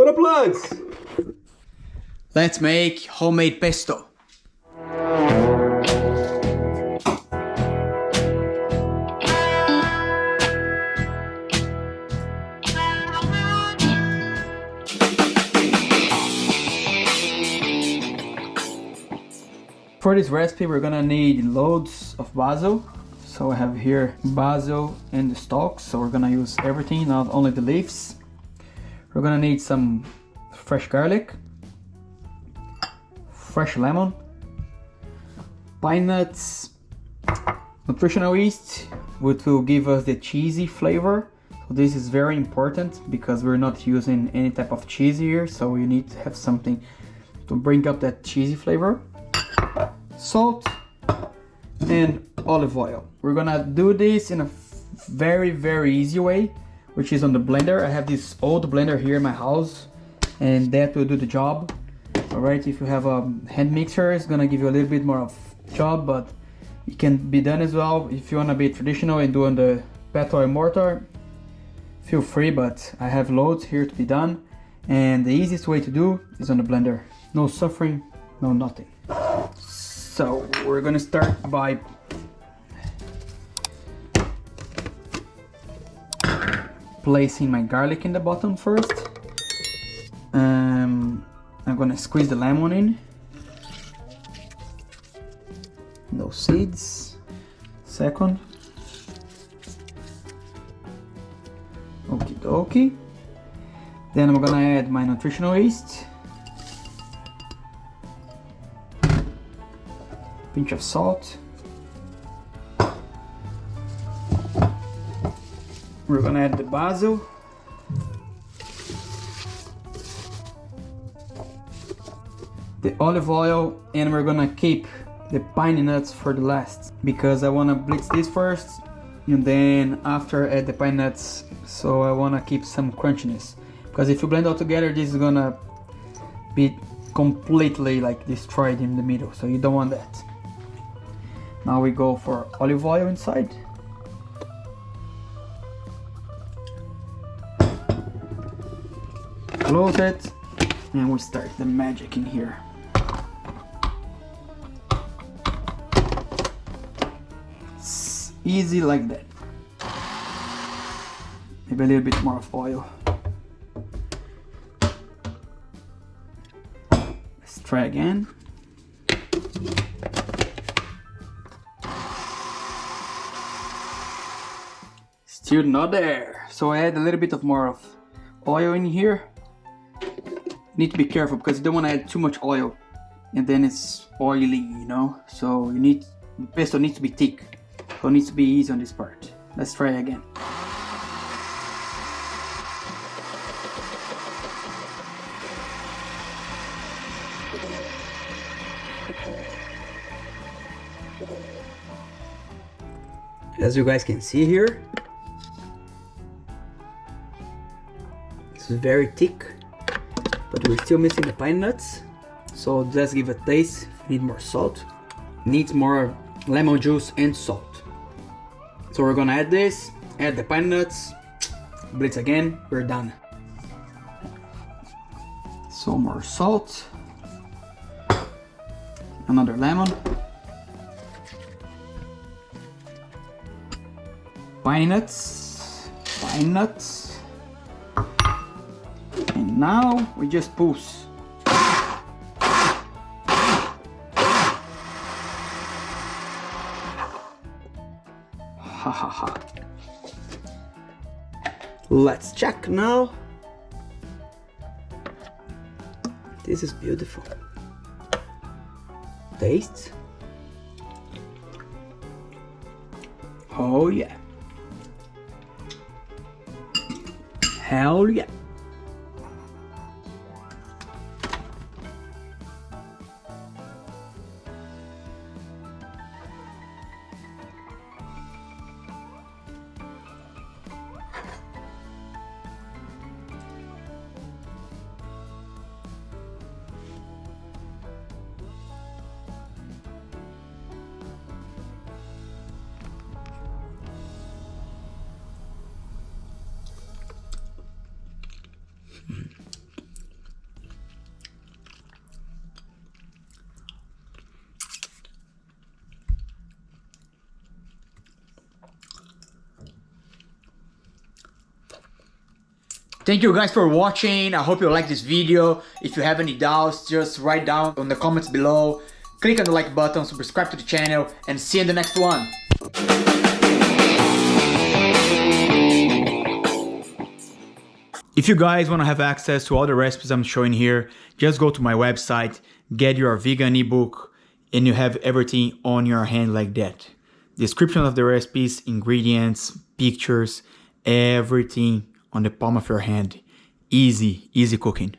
What up, plugs? Let's make homemade pesto. For this recipe, we're gonna need loads of basil. So I have here basil and the stalks. So we're gonna use everything, not only the leaves. We're gonna need some fresh garlic, fresh lemon, pine nuts, nutritional yeast, which will give us the cheesy flavor. So this is very important because we're not using any type of cheese here, so you need to have something to bring up that cheesy flavor. Salt and olive oil. We're gonna do this in a very easy way, which is on the blender. I have this old blender here in my house, and that will do the job. Alright, if you have a hand mixer, it's gonna give you a little bit more of job, but it can be done as well. If you wanna be traditional and do on the pestle or mortar, feel free, but I have loads here to be done, and the easiest way to do is on the blender. No suffering, no nothing. So we're gonna start by placing my garlic in the bottom first. I'm gonna squeeze the lemon in. No seeds. Second. Okie dokie. Then I'm gonna add my nutritional yeast. Pinch of salt. We're gonna add the basil. The olive oil, and we're gonna keep the pine nuts for the last because I wanna blitz this first and then after add the pine nuts, so I wanna keep some crunchiness, because if you blend all together this is gonna be completely like destroyed in the middle, so you don't want that. Now we go for olive oil inside. Close it, and we start the magic in here. It's easy like that. Maybe a little bit more of oil. Let's try again. Still not there. So I add a little bit of more of oil in here. Need to be careful because you don't want to add too much oil and then it's oily, you know. So the pesto needs to be thick. So it needs to be easy on this part. Let's try again. As you guys can see here, it's very thick, but we're still missing the pine nuts. So let's give a taste. Need more salt. Needs more lemon juice and salt. So we're gonna add this, add the pine nuts, blitz again, we're done. So more salt, another lemon, pine nuts, and now we just push. Ha ha ha. Let's check now. This is beautiful. Taste. Oh yeah. Hell yeah. Thank you guys for watching. I hope you like this video. If you have any doubts, just write down on the comments below. Click on the like button, subscribe to the channel, and see you in the next one. If you guys want to have access to all the recipes I'm showing here, just go to my website, get your vegan ebook, and you have everything on your hand like that. Description of the recipes, ingredients, pictures, everything on the palm of your hand. Easy, easy cooking.